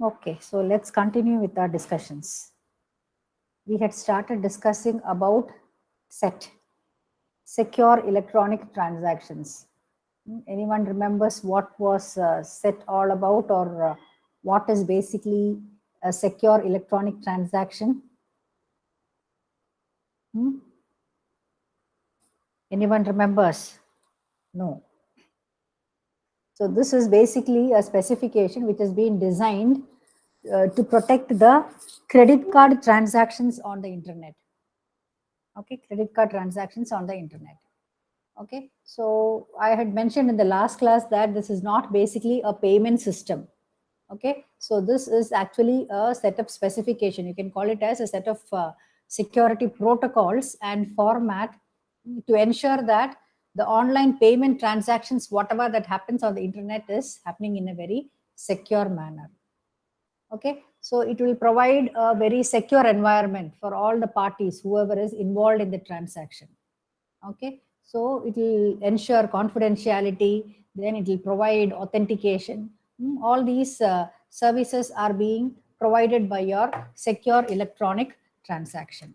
Okay, so let's continue with our discussions. We had started discussing about SET, secure electronic transactions. Anyone remembers what was SET all about, or what is basically a secure electronic transaction? Anyone remembers? No. So this is basically a specification which has been designed to protect the credit card transactions on the internet. Okay, credit card transactions on the internet. Okay, so I had mentioned in the last class that this is not basically a payment system. Okay, so this is actually a set of specification. You can call it as a set of security protocols and format to ensure that the online payment transactions, whatever that happens on the internet, is happening in a very secure manner. Okay, so it will provide a very secure environment for all the parties, whoever is involved in the transaction. Okay, so it will ensure confidentiality, then it will provide authentication. All these services are being provided by your secure electronic transaction.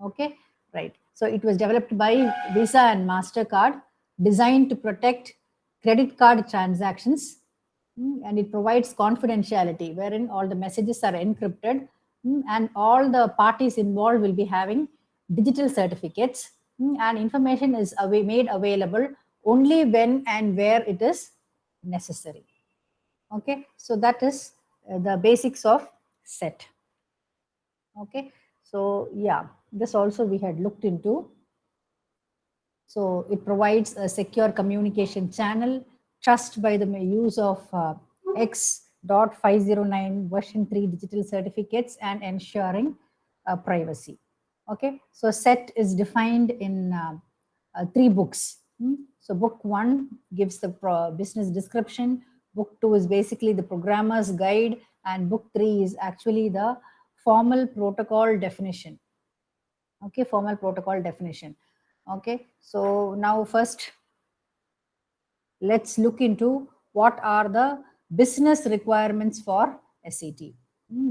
Okay, right. So it was developed by Visa and MasterCard, designed to protect credit card transactions, and it provides confidentiality wherein all the messages are encrypted, and all the parties involved will be having digital certificates, and information is made available only when and where it is necessary. Okay, so that is the basics of SET. Okay, so yeah, this also we had looked into. So it provides a secure communication channel, trust by the use of X.509 version 3 digital certificates, and ensuring privacy. Okay, so SET is defined in 3 books. So book 1 gives the business description, book 2 is basically the programmer's guide, and book 3 is actually the formal protocol definition. Okay, formal protocol definition. Okay, so now first let's look into what are the business requirements for SET.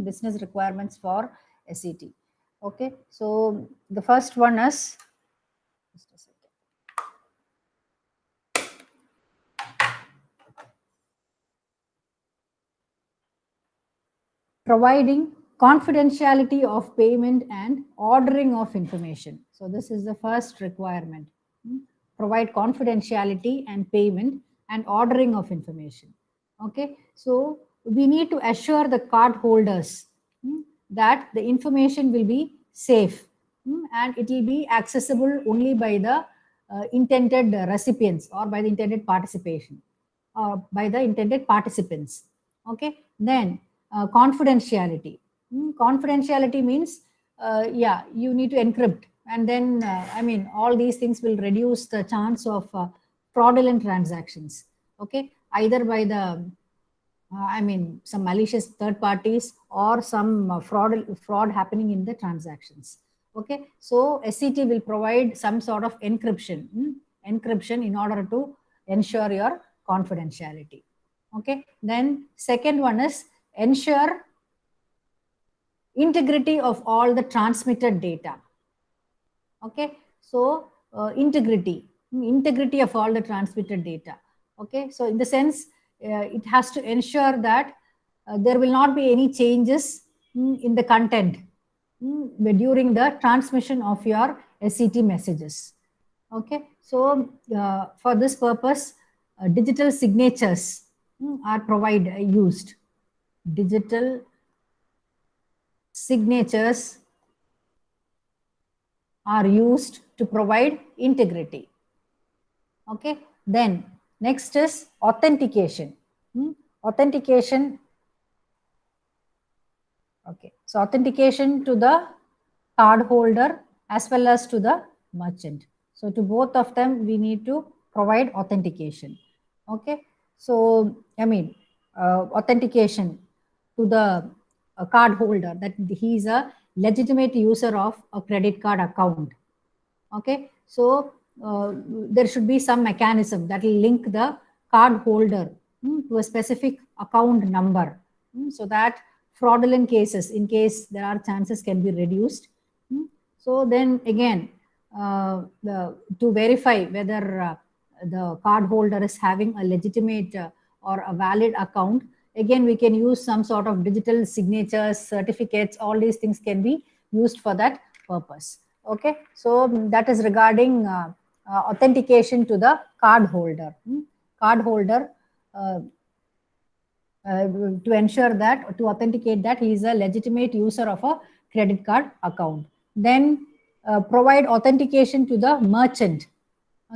Business requirements for SET. Okay, so the first one is, just a second. Providing confidentiality of payment and ordering of information. So this is the first requirement. Provide confidentiality and payment and ordering of information. Okay, so we need to assure the card holders that the information will be safe, and it will be accessible only by the intended recipients, or by the intended participation, by the intended participants. Okay, then confidentiality. Confidentiality means, yeah, you need to encrypt, and then I mean, all these things will reduce the chance of fraudulent transactions. Okay, either by the I mean, some malicious third parties, or some fraud happening in the transactions. Okay, so SET will provide some sort of encryption, encryption in order to ensure your confidentiality. Okay, then second one is ensure integrity of all the transmitted data. Okay, so integrity of all the transmitted data. Okay, so in the sense, it has to ensure that there will not be any changes in the content during the transmission of your SET messages. Okay, so for this purpose, digital signatures are used. Digital signatures are used to provide integrity. Okay, then next is authentication. Authentication. Okay, so authentication to the card holder as well as to the merchant. So to both of them, we need to provide authentication. Okay, so I mean, authentication to the card holder that he is a legitimate user of a credit card account. Okay, so there should be some mechanism that will link the card holder to a specific account number. so that fraudulent cases, in case there are chances, can be reduced. So then again, to verify whether the card holder is having a legitimate or a valid account, again we can use some sort of digital signatures, certificates, all these things can be used for that purpose. Okay, so that is regarding authentication to the card holder. Card holder, to ensure that, to authenticate that he is a legitimate user of a credit card account. Then provide authentication to the merchant.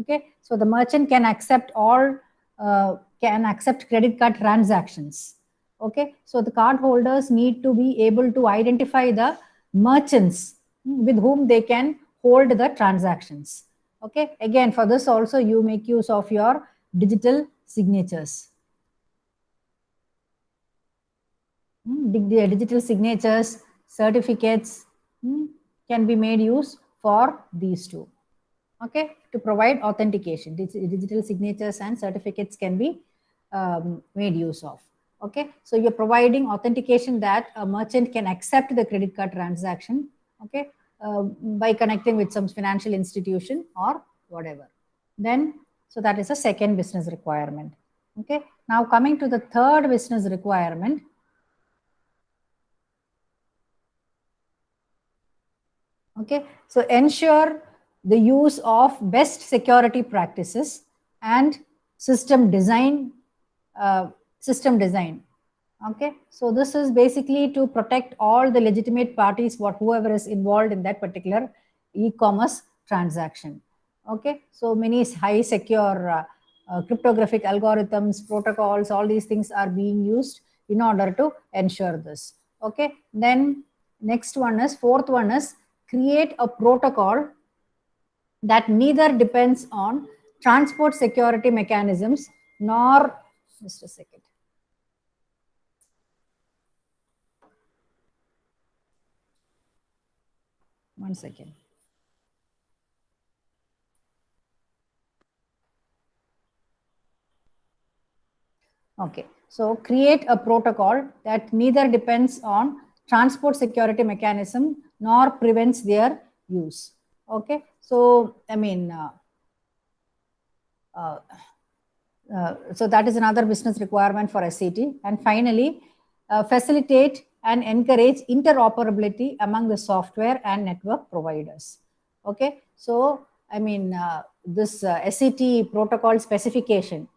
Okay, so the merchant can accept credit card transactions. Okay, so the card holders need to be able to identify the merchants with whom they can hold the transactions. Okay, again for this also you make use of your digital signatures. Digital signatures, certificates can be made use for these two. Okay, to provide authentication, digital signatures and certificates can be made use of. Okay, so you're providing authentication that a merchant can accept the credit card transaction. Okay, by connecting with some financial institution or whatever. Then, so that is a second business requirement. Okay, now coming to the third business requirement. Okay, so ensure the use of best security practices and system design. Okay, so this is basically to protect all the legitimate parties, whoever is involved in that particular e-commerce transaction. Okay, so many high secure cryptographic algorithms, protocols, all these things are being used in order to ensure this. Okay, then next one is, fourth one is, create a protocol that neither depends on transport security mechanisms nor, just a second. One second. Okay, so create a protocol that neither depends on transport security mechanism nor prevents their use. Okay, so I mean, so that is another business requirement for SCT. And finally, facilitate and encourage interoperability among the software and network providers. Okay, so I mean, this SCT protocol specification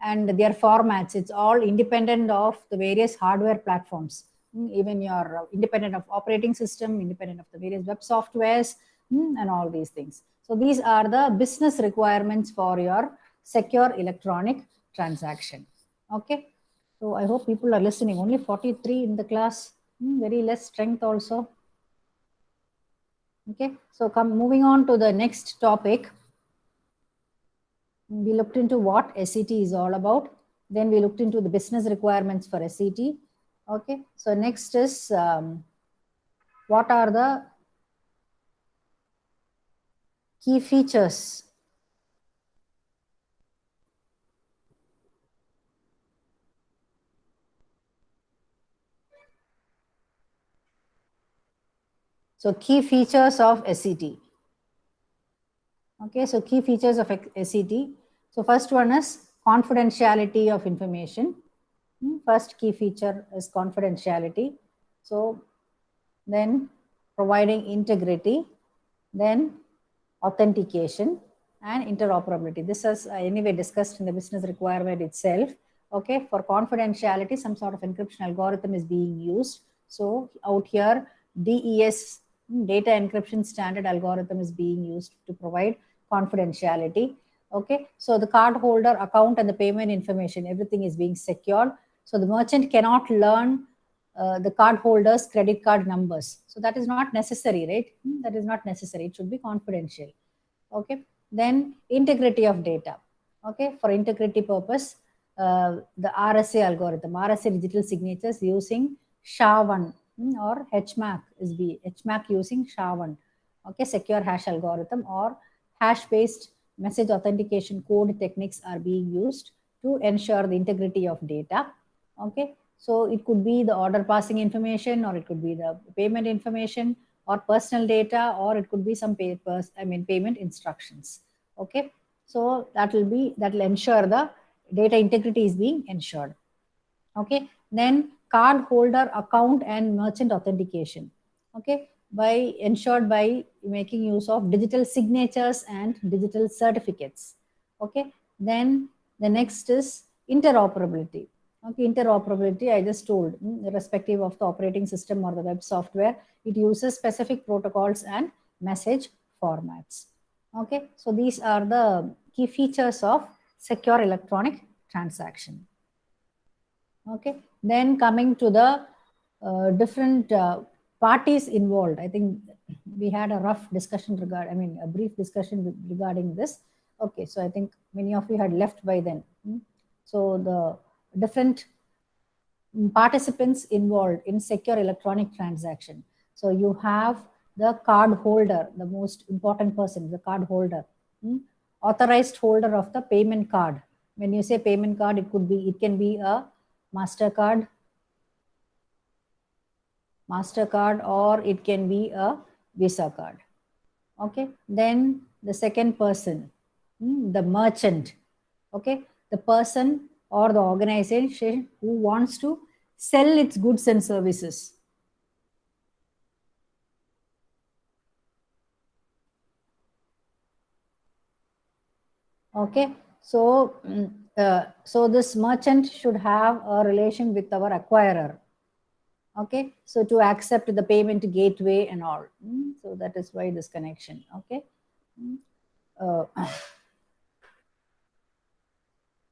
and their formats, it's all independent of the various hardware platforms. Even your independent of operating system, independent of the various web softwares, and all these things. So these are the business requirements for your secure electronic transaction. Okay, so I hope people are listening. Only 43 in the class, very less strength also. Okay, so moving on to the next topic. We looked into what SCT is all about. Then we looked into the business requirements for SCT. Okay, so next is what are the key features. So key features of SCT. Okay, so key features of SCT. So first one is confidentiality of information. First key feature is confidentiality. So then providing integrity, then authentication and interoperability. This is anyway discussed in the business requirement itself. Okay, for confidentiality, some sort of encryption algorithm is being used. So out here, DES, data encryption standard algorithm, is being used to provide confidentiality. Okay, so the card holder account and the payment information, everything is being secured. So the merchant cannot learn the card holder's credit card numbers. So that is not necessary, right? That is not necessary. It should be confidential. Okay. Then integrity of data. Okay. For integrity purpose, the RSA algorithm, RSA digital signatures using SHA-1 or HMAC is HMAC using SHA-1. Okay. Secure hash algorithm or hash-based message authentication code techniques are being used to ensure the integrity of data. Okay. So it could be the order passing information, or it could be the payment information, or personal data, or it could be some papers, payment instructions. Okay, so that will ensure the data integrity is being ensured. Okay, then card holder account and merchant authentication. Okay, ensured by making use of digital signatures and digital certificates. Okay, then the next is interoperability. Okay, interoperability, I just told, irrespective of the operating system or the web software, it uses specific protocols and message formats. Okay, so these are the key features of secure electronic transaction. Okay, then coming to the different parties involved, I think we had a rough discussion a brief discussion regarding this. Okay, so I think many of you had left by then. So the different participants involved in secure electronic transaction. So you have the card holder, the most important person, the card holder, authorized holder of the payment card. When you say payment card, it can be a MasterCard, or it can be a Visa card. Okay, then the second person, the merchant. Okay, the person or the organization who wants to sell its goods and services. Okay, so so this merchant should have a relation with our acquirer. Okay, so to accept the payment gateway and all. So that is why this connection. Okay.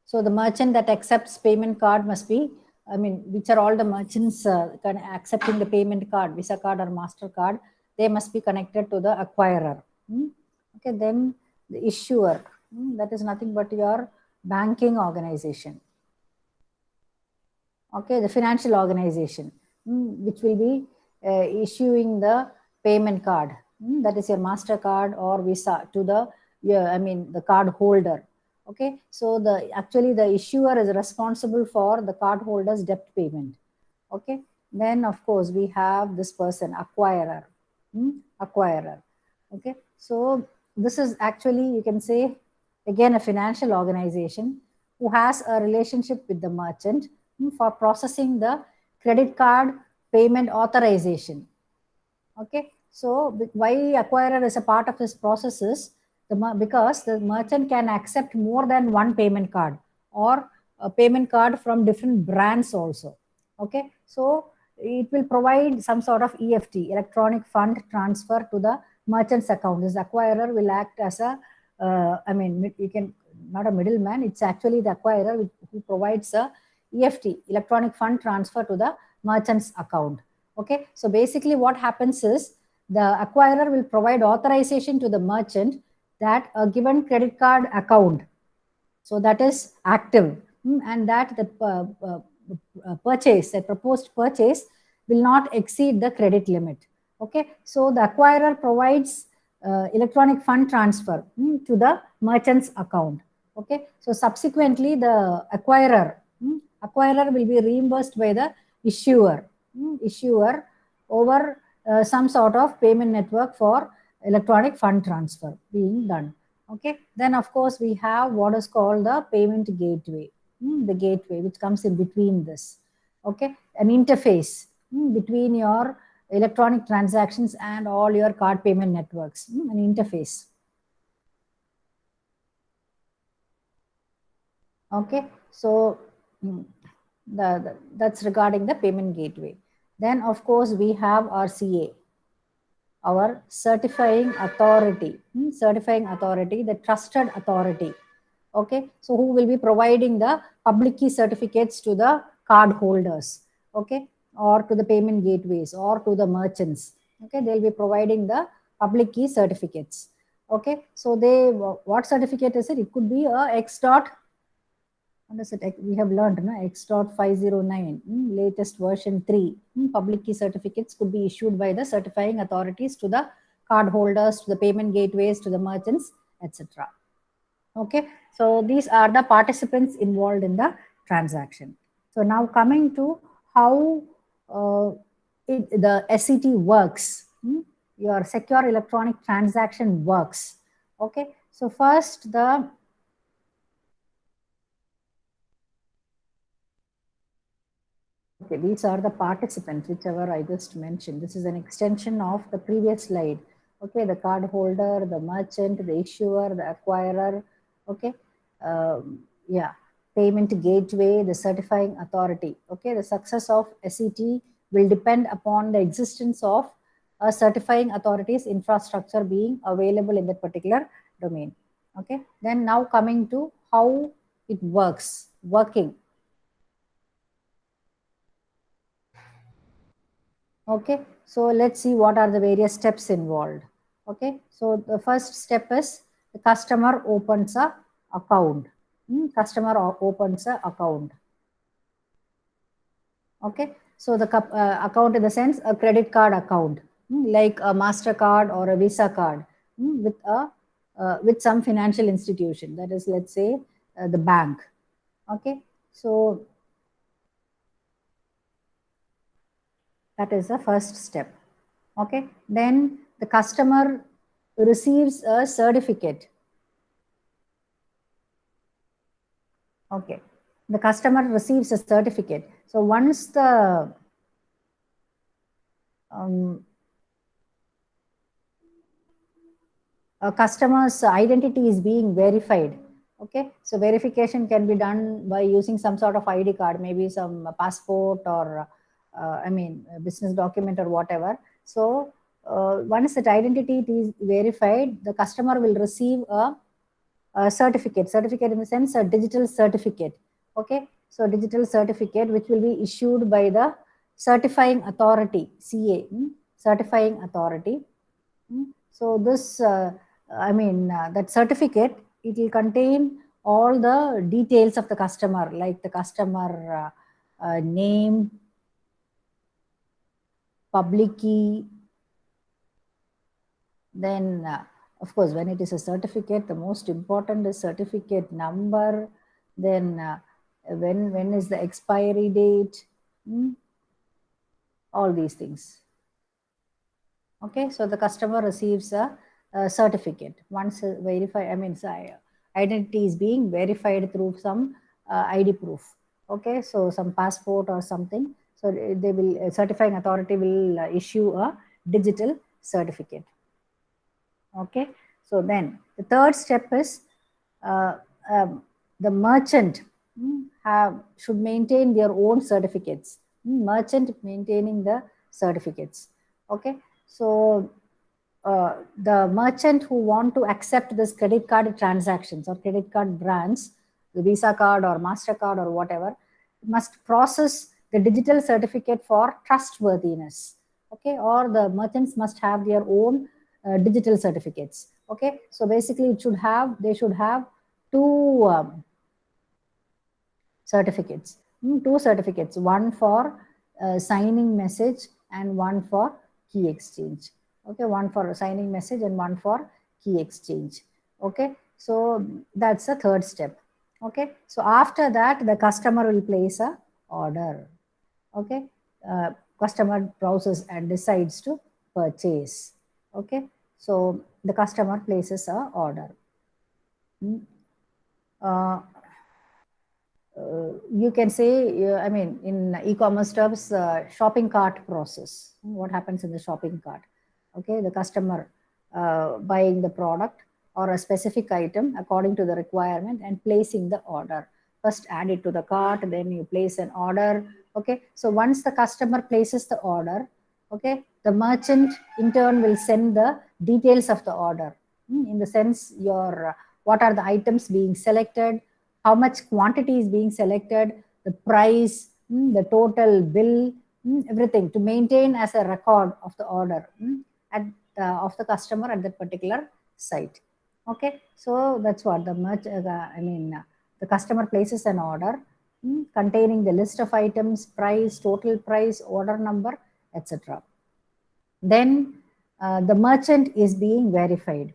So the merchant that accepts payment card must be, which are all the merchants accepting the payment card, Visa card or MasterCard, they must be connected to the acquirer. Okay, then the issuer, that is nothing but your banking organization. Okay, the financial organization, which will be issuing the payment card, that is your MasterCard or Visa to the, the card holder. Okay, so actually the issuer is responsible for the card holder's debt payment. Okay, then of course we have this person, acquirer. Acquirer. Okay, so this is actually, you can say, again, a financial organization who has a relationship with the merchant for processing the credit card payment authorization. Okay, so why acquirer is a part of this process is because the merchant can accept more than one payment card or a payment card from different brands also. Okay, so it will provide some sort of EFT, electronic fund transfer, to the merchant's account. This acquirer will act as a, you can, not a middleman, it's actually the acquirer who provides a EFT, electronic fund transfer, to the merchant's account. Okay, so basically what happens is the acquirer will provide authorization to the merchant that a given credit card account, so that is active, and that the purchase, the proposed purchase, will not exceed the credit limit. Okay, so the acquirer provides electronic fund transfer to the merchant's account. Okay, so subsequently the acquirer will be reimbursed by the issuer over some sort of payment network for electronic fund transfer being done. Okay, then of course we have what is called the payment gateway, the gateway which comes in between this. Okay, an interface between your electronic transactions and all your card payment networks, an interface. Okay, so that's regarding the payment gateway. Then of course we have our CA, our certifying authority, the trusted authority. Okay, so who will be providing the public key certificates to the card holders, okay, or to the payment gateways or to the merchants. Okay, they'll be providing the public key certificates. Okay, so what certificate is it? It could be a X dot, we have learned, X.509, latest version 3. Public key certificates could be issued by the certifying authorities to the card holders, to the payment gateways, to the merchants, etc. Okay, so these are the participants involved in the transaction. So now coming to how the SET works. Your secure electronic transaction works. Okay, so first okay, these are the participants, whichever I just mentioned. This is an extension of the previous slide. Okay, the card holder, the merchant, the issuer, the acquirer. Okay, yeah, payment gateway, the certifying authority. Okay, the success of SET will depend upon the existence of a certifying authority's infrastructure being available in that particular domain. Okay, then now coming to how it working. Okay, so let's see what are the various steps involved. Okay, so the first step is the customer opens a account. Customer opens a account. Okay, so the account in the sense a credit card account, like a Mastercard or a Visa card, with a with some financial institution, that is, let's say, the bank. Okay, so that is the first step. Okay, then the customer receives a certificate. Okay, the customer receives a certificate. So once the um, a customer's identity is being verified. Okay, so verification can be done by using some sort of ID card, maybe some passport or I mean business document or whatever. So once that identity is verified, the customer will receive a certificate in the sense a digital certificate. Okay, so digital certificate which will be issued by the certifying authority, CA, certifying authority. So this, I mean, that certificate, it will contain all the details of the customer, like the customer name, public key. Then, of course, when it is a certificate, the most important is certificate number. Then, when is the expiry date? All these things. Okay, so the customer receives a certificate once verify. I mean, identity is being verified through some ID proof. Okay, so some passport or something. So they will certifying authority will issue a digital certificate. Okay, so then the third step is uh, the merchant should maintain their own certificates. Merchant maintaining the certificates. Okay, so the merchant who want to accept this credit card transactions or credit card brands, the Visa card or Mastercard or whatever, must process the digital certificate for trustworthiness. Okay, or the merchants must have their own digital certificates. Okay, so basically they should have two certificates. Two certificates, one for signing message and one for key exchange. Okay, one for signing message and one for key exchange. Okay, so that's the third step. Okay, so after that, the customer will place a order. Okay, customer browses and decides to purchase. Okay, so the customer places a order. Uh, you can say, I mean, in e-commerce terms, shopping cart process. What happens in the shopping cart? Okay, the customer buying the product or a specific item according to the requirement and placing the order. First add it to the cart, then you place an order. Okay, so once the customer places the order, okay, the merchant in turn will send the details of the order. In the sense, your what are the items being selected, how much quantity is being selected, the price, the total bill, everything to maintain as a record of the order at of the customer at that particular site. Okay, so that's what the the customer places an order containing the list of items, price, total price, order number, etc. Then the merchant is being verified.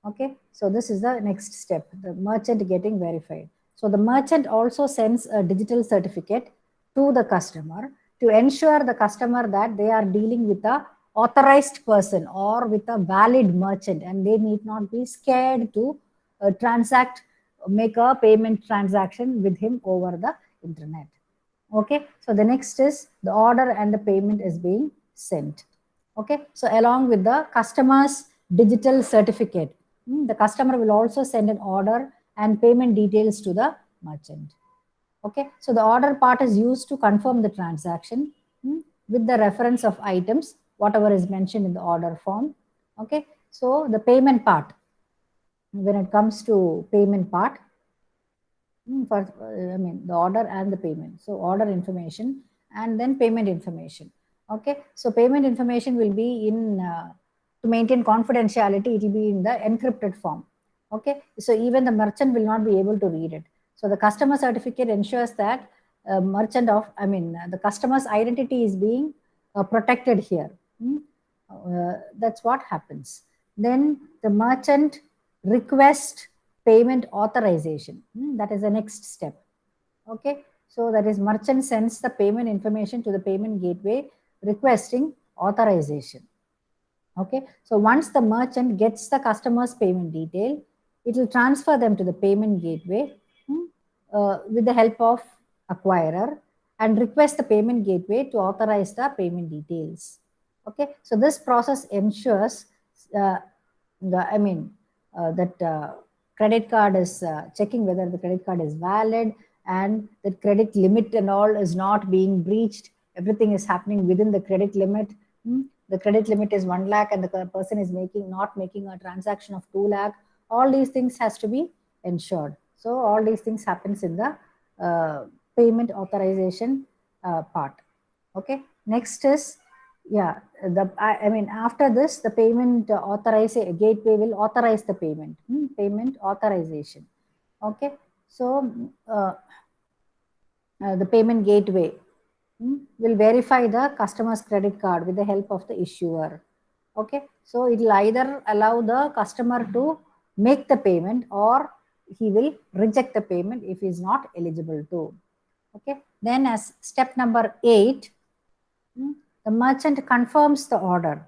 Okay, so this is the next step, the merchant getting verified. So the merchant also sends a digital certificate to the customer to ensure the customer that they are dealing with a authorized person or with a valid merchant, and they need not be scared to make a payment transaction with him over the internet. Okay, so the next is the order and the payment is being sent. Okay, so along with the customer's digital certificate, the customer will also send an order and payment details to the merchant. Okay, so the order part is used to confirm the transaction with the reference of items, whatever is mentioned in the order form. Okay, so the payment part, when it comes to payment part, for I mean the order and the payment. So order information and then payment information. Okay, so payment information will be in to maintain confidentiality. It will be in the encrypted form. Okay, so even the merchant will not be able to read it. So the customer certificate ensures that the customer's identity is being protected here. That's what happens. Then the merchant request payment authorization. That is the next step. Okay, so that is merchant sends the payment information to the payment gateway requesting authorization. Okay, so once the merchant gets the customer's payment detail, it will transfer them to the payment gateway with the help of acquirer and request the payment gateway to authorize the payment details. Okay, so this process ensures that credit card is checking whether the credit card is valid and the credit limit and all is not being breached. Everything is happening within the credit limit. The credit limit is 1 lakh and the person is not making a transaction of 2 lakh. All these things has to be ensured. So all these things happens in the payment authorization part. Okay, next is after this the payment authorization gateway will authorize the payment. Payment authorization. Okay, so the payment gateway will verify the customer's credit card with the help of the issuer. Okay, so it will either allow the customer to make the payment or he will reject the payment if he is not eligible to. Okay, then as step number 8, the merchant confirms the order.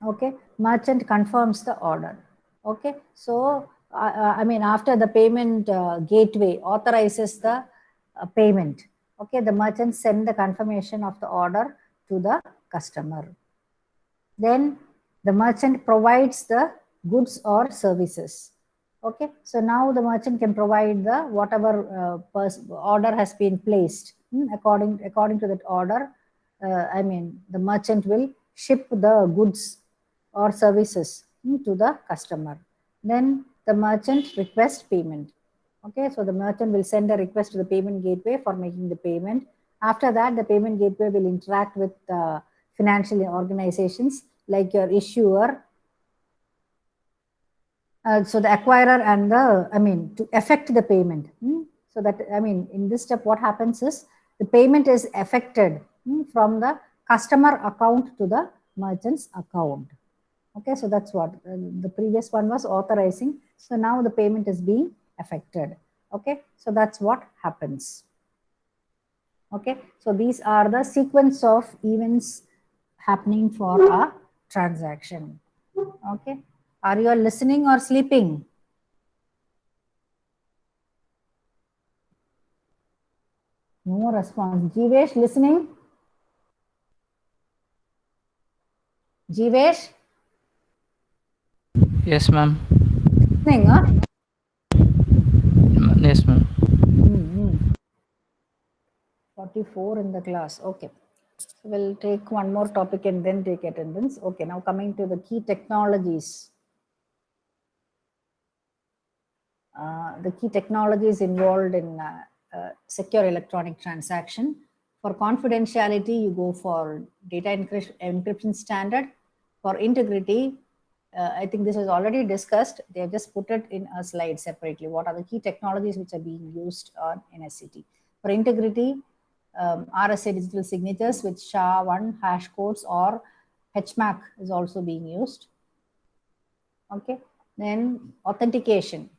Okay, merchant confirms the order. Okay, so after the payment gateway authorizes the payment, okay, the merchant send the confirmation of the order to the customer. Then the merchant provides the goods or services. Okay, so now the merchant can provide the whatever order has been placed. According to that order, the merchant will ship the goods or services to the customer. Then the merchant requests payment. Okay, so the merchant will send a request to the payment gateway for making the payment. After that, the payment gateway will interact with financial organizations like your issuer. So the acquirer and to effect the payment. So that, in this step, what happens is the payment is effected from the customer account to the merchant's account. Okay, so that's what the previous one was authorizing. So now the payment is being effected. Okay, so that's what happens. Okay, so these are the sequence of events happening for a transaction. Okay, are you all listening or sleeping? No response. Jivesh, listening? Jivesh? Yes, ma'am. Listening, huh? Yes, ma'am. 44 in the class. Okay. So we'll take one more topic and then take attendance. Okay, now coming to the key technologies. The key technologies involved in secure electronic transaction. For confidentiality, you go for data encryption standard. For integrity, I think this is already discussed. They have just put it in a slide separately. What are the key technologies which are being used in SCT? For integrity, RSA digital signatures with SHA-1 hash codes or HMAC is also being used. Okay, then authentication,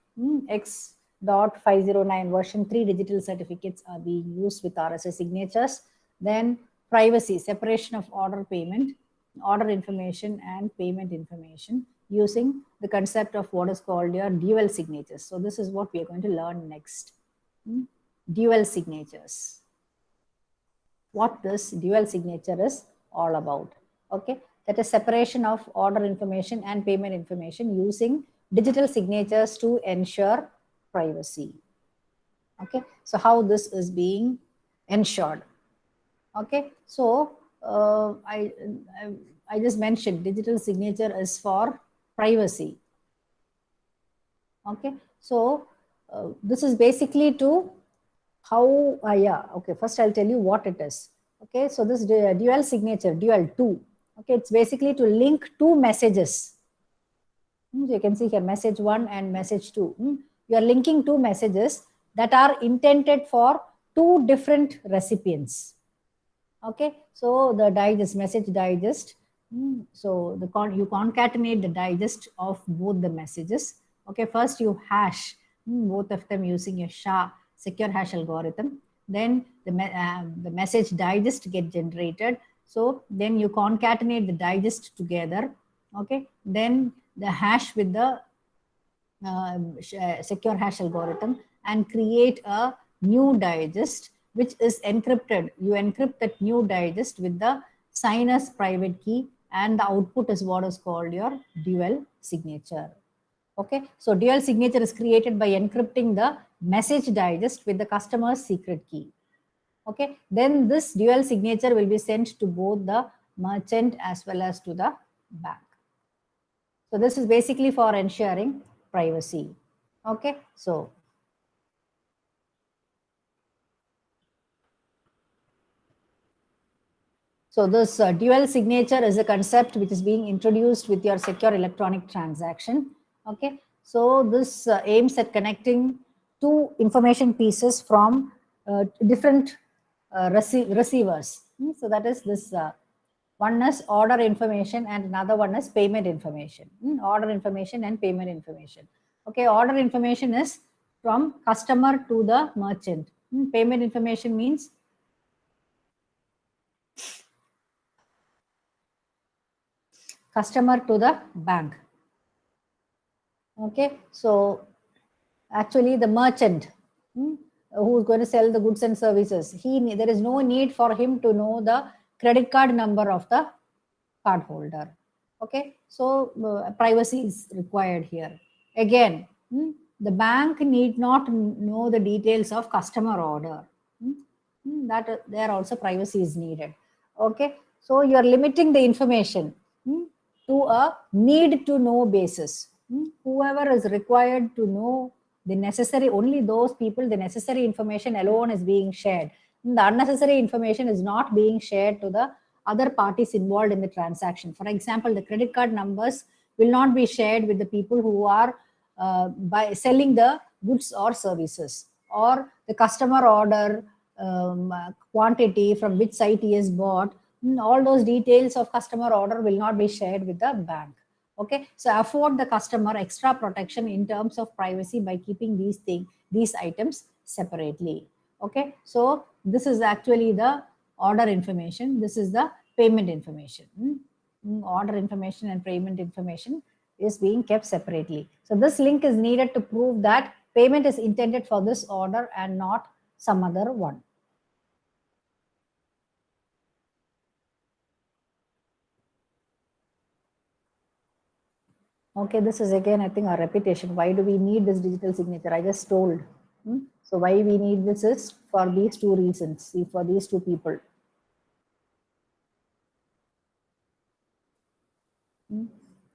509 version 3 digital certificates are being used with RSA signatures. Then privacy, separation of order payment, order information and payment information using the concept of what is called your dual signatures. So this is what we are going to learn next. Dual signatures. What this dual signature is all about. Okay, that is separation of order information and payment information using digital signatures to ensure privacy. Okay, so how this is being ensured. Okay, so I just mentioned digital signature is for privacy. Okay, so this is basically to how, yeah, okay, first I'll tell you what it is. Okay, so this dual signature, dual 2, okay, it's basically to link two messages. You can see here message 1 and message 2. You are linking two messages that are intended for two different recipients. Okay, so the digest, message digest. So you concatenate the digest of both the messages. Okay, first you hash both of them using a SHA secure hash algorithm. Then the message digest get generated. So then you concatenate the digest together. Okay, then the hash with the secure hash algorithm and create a new digest which is encrypted. You encrypt that new digest with the signer's private key and the output is what is called your dual signature. Okay, so dual signature is created by encrypting the message digest with the customer's secret key. Okay, then this dual signature will be sent to both the merchant as well as to the bank. So this is basically for ensuring privacy. Okay, so this dual signature is a concept which is being introduced with your secure electronic transaction. Okay, so this aims at connecting two information pieces from different receivers. So that is this one is order information and another one is payment information. Order information and payment information. Okay, order information is from customer to the merchant. Payment information means customer to the bank. Okay, so actually the merchant who is going to sell the goods and services, there is no need for him to know the credit card number of the card holder. Okay, so privacy is required here. Again, the bank need not know the details of customer order. That there also privacy is needed. Okay, so you are limiting the information to a need to know basis. Whoever is required to know the necessary, only those people, the necessary information alone is being shared. The unnecessary information is not being shared to the other parties involved in the transaction. For example, the credit card numbers will not be shared with the people who are by selling the goods or services, or the customer order quantity from which site he has bought. All those details of customer order will not be shared with the bank. Okay, so afford the customer extra protection in terms of privacy by keeping these items separately. Okay, so this is actually the order information. This is the payment information. Order information and payment information is being kept separately. So this link is needed to prove that payment is intended for this order and not some other one. Okay, this is again, I think, a repetition. Why do we need this digital signature? I just told. So why we need this is for these two reasons. See, for these two people.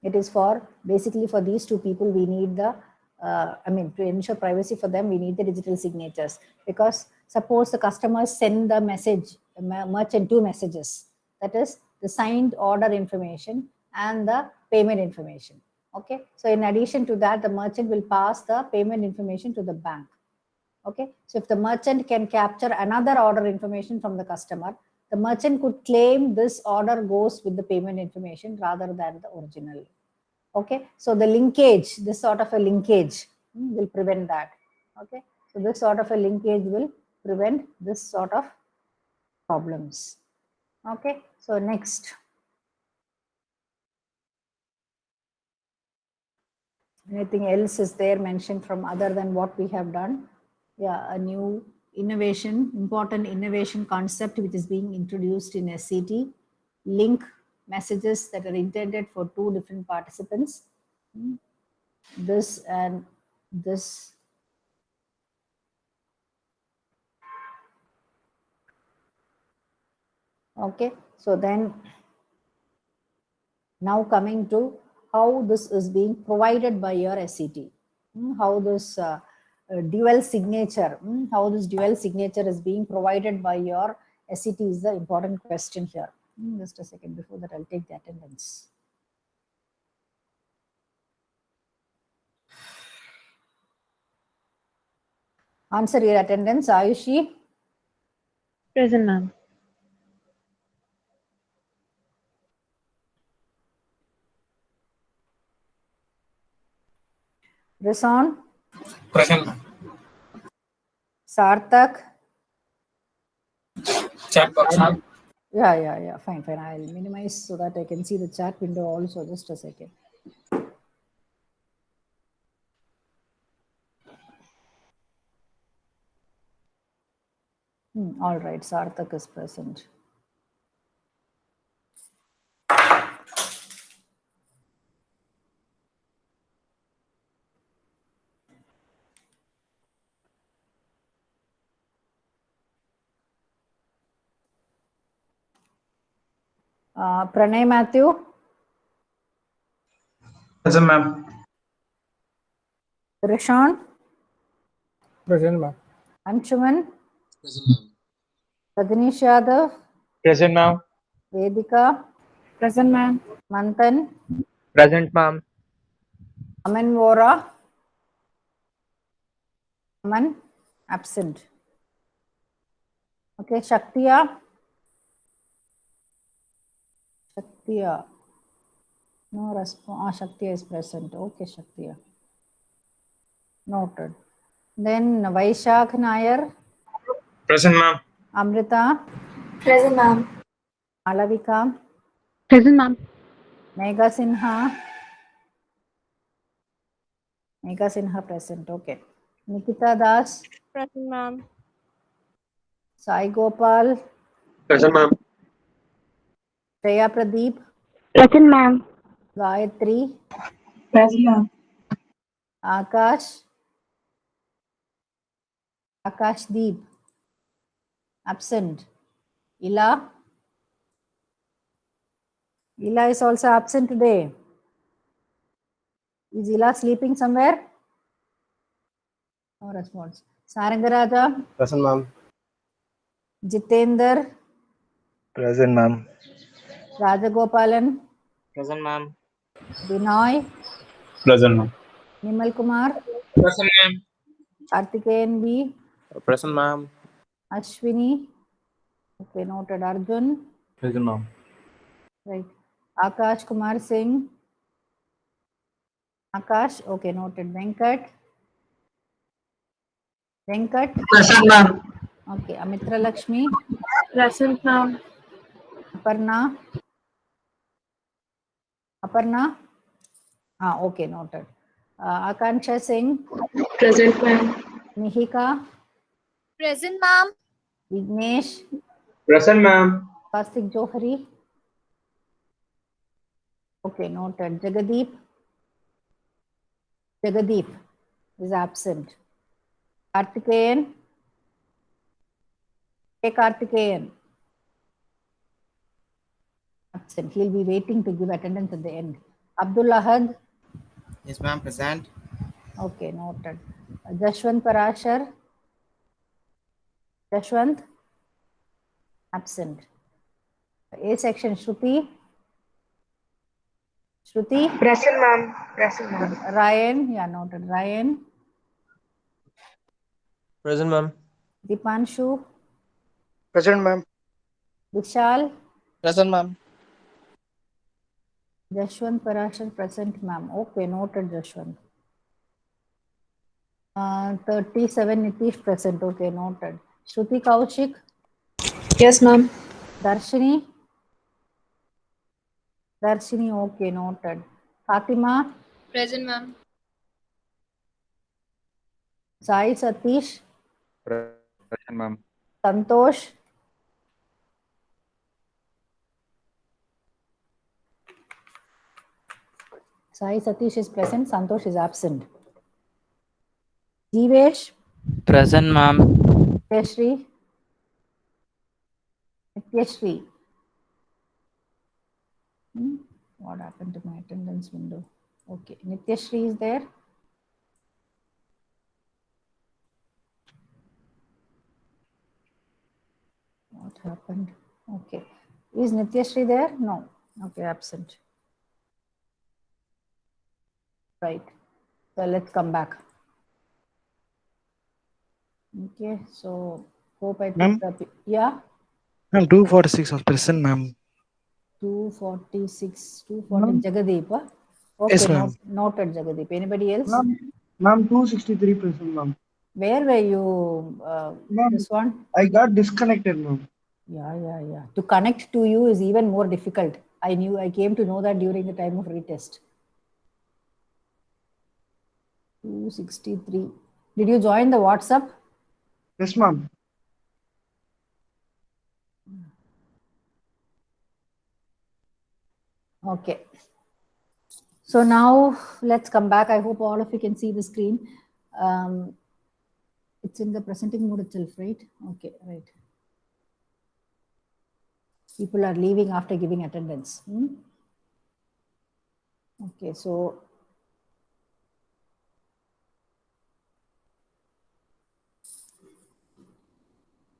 It is for basically for these two people we need the to ensure privacy for them we need the digital signatures, because suppose the customers send the message merchant two messages, that is the signed order information and the payment information. Okay, so in addition to that the merchant will pass the payment information to the bank. Okay, so if the merchant can capture another order information from the customer, the merchant could claim this order goes with the payment information rather than the original. Okay, so the linkage, this sort of a linkage will prevent that. Okay, so this sort of a linkage will prevent this sort of problems. Okay, so next. Anything else is there mentioned from other than what we have done? Yeah, a new innovation, important innovation concept which is being introduced in SCT. Link messages that are intended for two different participants. This and this. Okay, so then now coming to how this is being provided by your SCT. How this dual signature, how this dual signature is being provided by your SCT is the important question here. Just a second, before that I'll take the attendance. Answer your attendance. Ayushi? Present, ma'am. Rison? Present. Sarthak? Chat box. Yeah, fine. I'll minimize so that I can see the chat window also. Just a second. All right, Sarthak is present. Pranay Matthew? Present, ma'am. Rishon? Present, ma'am. Anshuman? Present, ma'am. Rajnish Yadav? Present, ma'am. Vedika? Present, ma'am. Manthan? Present, ma'am. Aman Vora? Aman? Absent. Okay, Shaktiya? Shaktiya. No response. Shaktiya is present. Okay, Shaktiya. Noted. Then Vaishak Nair? Present, ma'am. Amrita? Present, ma'am. Malavika? Present, ma'am. Megha Sinha? Megha Sinha present. Okay. Nikita Das? Present, ma'am. Sai Gopal? Present, ma'am. Shreya Pradeep? Present, ma'am. Gayatri? Present, ma'am. Akash? Akash Deep? Absent. Ila? Ila is also absent today. Is Ila sleeping somewhere? No response. Sarangaraja? Present, ma'am. Jitender? Present, ma'am. Rajagopalan? Present, ma'am. Binoy? Present, ma'am. Nimal Kumar? Present, ma'am. Karthikeyan B? Present, ma'am. Ashwini? Okay, noted. Arjun? Present, ma'am. Right. Akash Kumar Singh? Akash? Okay, noted. Venkat? Venkat? Present, ma'am. Okay. Amitra Lakshmi? Present, ma'am. Aparna? Aparna? Okay, noted. Akansha Singh? Present, ma'am. Mihika? Present, ma'am. Vignesh? Present, ma'am. Kastik Johari? Okay, noted. Jagadeep? Jagadeep is absent. Karthikeyan? Hey, Karthikeyan. Absent. He'll be waiting to give attendance at the end. Abdul Ahad? Yes, ma'am, present. Okay, noted. Jashwant Parashar? Jashwant? Absent. A section, Shruti? Shruti? Present, ma'am. Present, ma'am. Ryan? Yeah, noted. Ryan? Present, ma'am. Dipanshu? Present, ma'am. Vishal? Present, ma'am. Jashwant Parashar present, ma'am. Okay, noted, Jashwant. 37 Nitish present. Okay, noted. Shruti Kaushik, Yes, ma'am. Darshini. Darshini, okay, noted. Fatima, Present, ma'am. Sai Satish, Present, ma'am. Santosh, Sai Satish is present, Santosh is absent. Jeevesh, Present, ma'am. Nityashri, Nityashri. What happened to my attendance window? Okay, Nityashri is there. What happened? Okay. Is Nityashri there? No. Okay, absent. Right. So let's come back. Okay, so hope I Ma'am? took the, yeah, Ma'am, 246 was present, ma'am. 246, 240, Ma'am? Jagadeep. Huh? Yes, Okay, ma'am. noted Jagadeep. Anybody else? Ma'am, 263 present, ma'am. Where were you? Ma'am, This one? I got disconnected, ma'am. Yeah. To connect to you is even more difficult. I came to know that during the time of retest. 263. Did you join the WhatsApp? Yes, ma'am. Okay. So now let's come back. I hope all of you can see the screen. It's in the presenting mode itself, right? Okay, right. People are leaving after giving attendance. Okay, so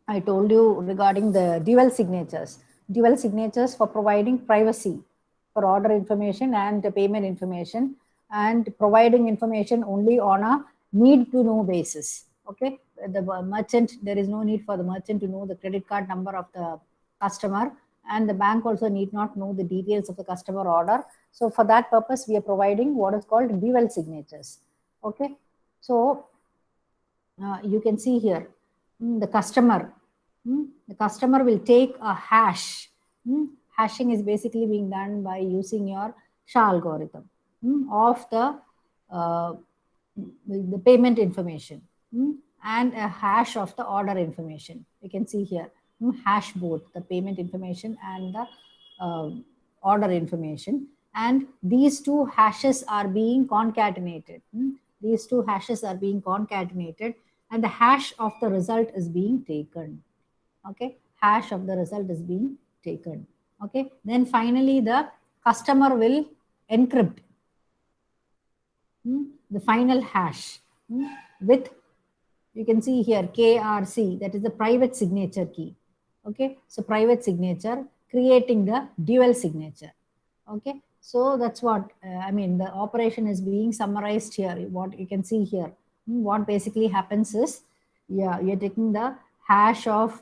I told you regarding the dual signatures. Dual signatures for providing privacy for order information and payment information, and providing information only on a need to know basis. Okay, the merchant, there is no need for the merchant to know the credit card number of the customer, and the bank also need not know the details of the customer order. So for that purpose, we are providing what is called dual signatures. Okay, so you can see here the customer will take a hash. Hashing is basically being done by using your SHA algorithm of the payment information and a hash of the order information. You can see here hash both the payment information and the order information, and these two hashes are being concatenated. These two hashes are being concatenated, and the hash of the result is being taken. Okay, hash of the result is being taken. Okay, then finally the customer will encrypt the final hash with, you can see here KRC, that is the private signature key. Okay, so private signature creating the dual signature. Okay, so that's what I mean. The operation is being summarized here. What you can see here, what basically happens is, yeah, you're taking the hash of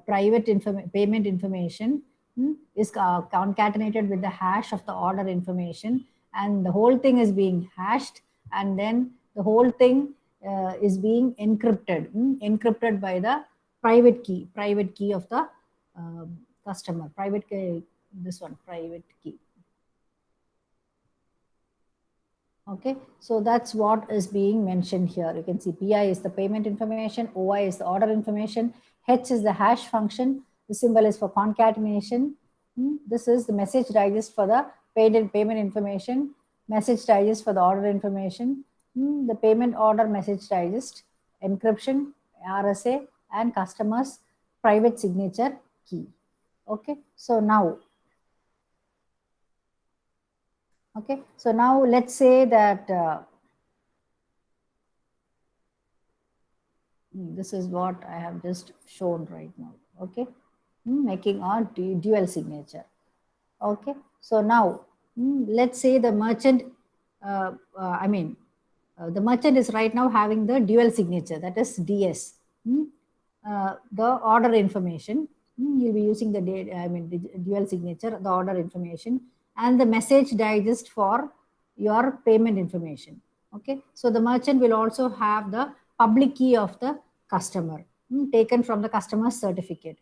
private payment information is concatenated with the hash of the order information, and the whole thing is being hashed, and then the whole thing is being encrypted by the private key of the customer, private key, this one, private key. Okay, so that's what is being mentioned here. You can see PI is the payment information, OI is the order information, H is the hash function, the symbol is for concatenation. This is the message digest for the payment information, message digest for the order information, the payment order message digest, encryption, RSA, and customer's private signature key. Okay, so now, okay, so now let's say that this is what I have just shown right now. Okay, making a dual signature. Okay, so now let's say the merchant, the merchant is right now having the dual signature, that is DS. The order information, you'll be using the dual signature, the order information, and the message digest for your payment information. Okay, so the merchant will also have the public key of the customer taken from the customer's certificate.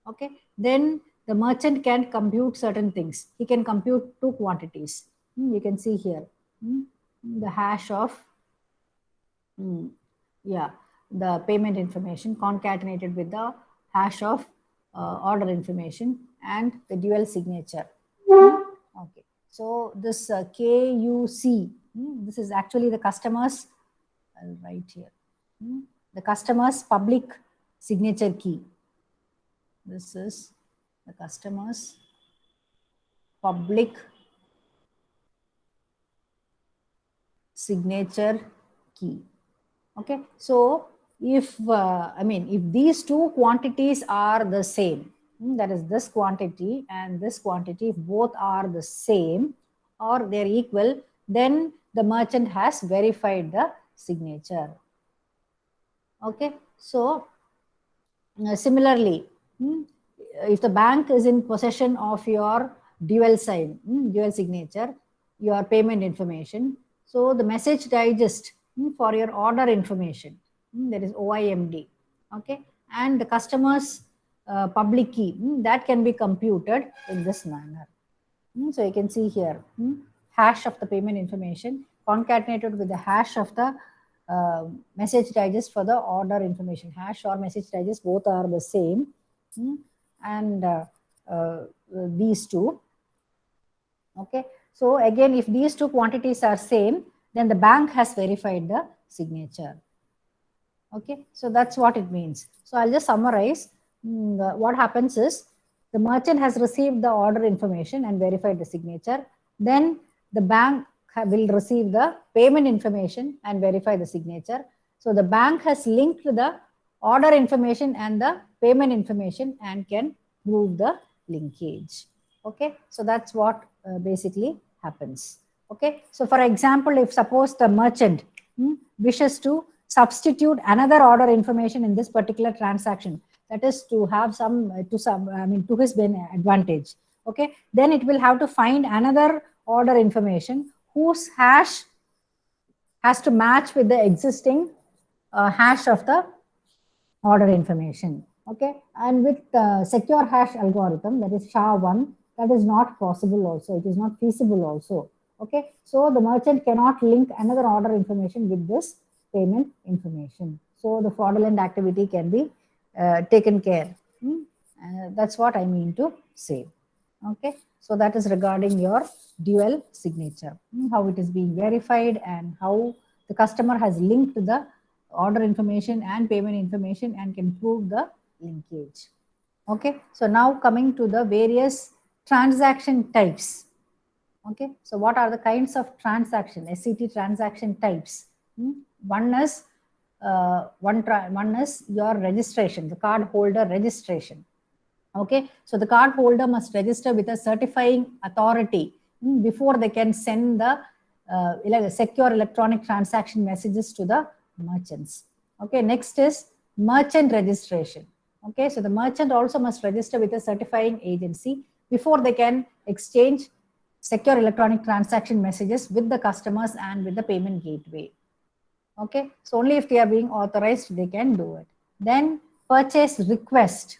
Okay, then the merchant can compute certain things. He can compute two quantities. You can see here the hash of yeah, the payment information concatenated with the hash of order information and the dual signature. Okay, so this KUC, this is actually the customer's, I'll write here, the customer's public signature key. This is the customer's public signature key. Okay, so if if these two quantities are the same, that is this quantity and this quantity, if both are the same or they're equal, then the merchant has verified the signature. Okay, so similarly, if the bank is in possession of your dual sign, dual signature, your payment information, so the message digest for your order information, that is OIMD, okay, and the customer's public key, that can be computed in this manner. So you can see here, hash of the payment information concatenated with the hash of the message digest for the order information. Hash or message digest, both are the same, and these two. Okay, so again, if these two quantities are same, then the bank has verified the signature. Okay, so that's what it means. So I'll just summarize. What happens is the merchant has received the order information and verified the signature. Then the bank will receive the payment information and verify the signature. So the bank has linked the order information and the payment information and can prove the linkage. Okay, so that's what basically happens. Okay, so for example, if suppose the merchant wishes to substitute another order information in this particular transaction, that is to have to his advantage. Okay, then it will have to find another order information whose hash has to match with the existing hash of the order information. Okay, and with secure hash algorithm, that is SHA-1, that is not possible also. It is not feasible also. Okay, so the merchant cannot link another order information with this payment information. So the fraudulent activity can be taken care. That's what I mean to say. Okay, so that is regarding your dual signature, how it is being verified and how the customer has linked the order information and payment information and can prove the linkage. Okay, so now coming to the various transaction types. Okay, so what are the kinds of transaction, SCT transaction types? One is your registration, the card holder registration. Okay, so the card holder must register with a certifying authority before they can send the secure electronic transaction messages to the merchants. Okay, next is merchant registration. Okay, so the merchant also must register with a certifying agency before they can exchange secure electronic transaction messages with the customers and with the payment gateway. Okay, so only if they are being authorized, they can do it. Then purchase request.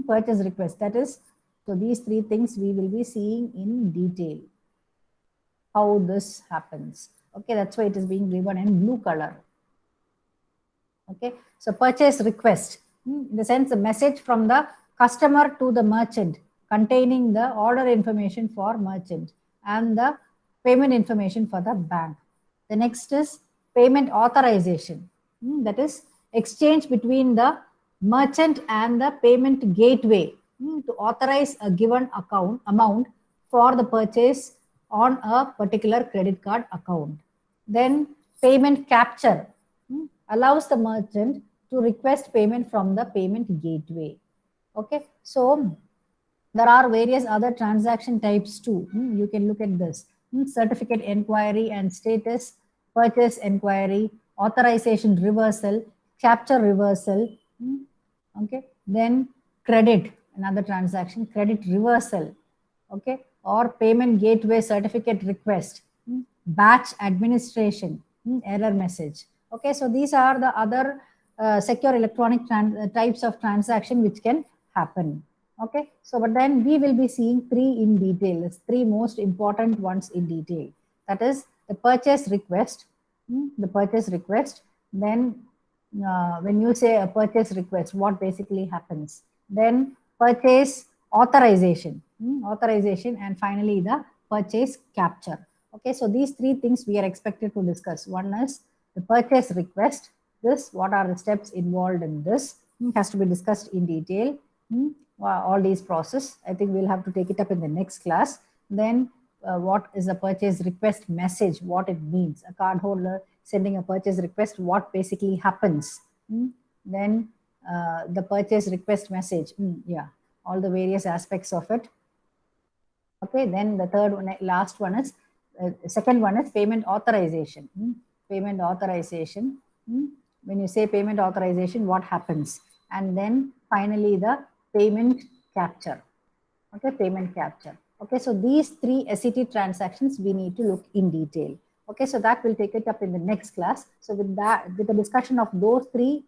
Purchase request, that is, so these three things we will be seeing in detail how this happens. Okay, that's why it is being given in blue color. Okay, so purchase request, in the sense the message from the customer to the merchant containing the order information for merchant and the payment information for the bank. The next is payment authorization, that is exchange between the merchant and the payment gateway to authorize a given amount for the purchase on a particular credit card account. Then payment capture allows the merchant to request payment from the payment gateway. Okay, so there are various other transaction types too. You can look at this. Certificate inquiry and status, purchase inquiry, authorization reversal, capture reversal. Okay, then credit, another transaction, credit reversal. Okay, or payment gateway certificate request, batch administration, error message. Okay, so these are the other secure electronic types of transaction which can happen. Okay, so but then we will be seeing three in detail. It's three most important ones in detail. That is the purchase request, the purchase request. Then when you say a purchase request, what basically happens? Then purchase authorization, authorization, and finally the purchase capture. Okay, so these three things we are expected to discuss. One is the purchase request. This, what are the steps involved in this? Has to be discussed in detail. All these process. I think we'll have to take it up in the next class. Then what is a purchase request message? What it means? A cardholder sending a purchase request. What basically happens? Then the purchase request message. Yeah, all the various aspects of it. Okay, then the third one, last one is, second one is payment authorization. Payment authorization. When you say payment authorization, what happens? And then finally the payment capture. Okay, payment capture. Okay, so these three SET transactions we need to look in detail. Okay, so that will take it up in the next class. So with that, with the discussion of those three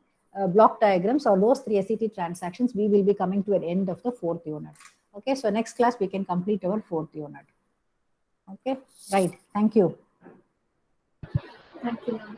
block diagrams or those three SET transactions, we will be coming to an end of the fourth unit. Okay, so next class we can complete our fourth unit. Okay, right. Thank you. Thank you, ma'am.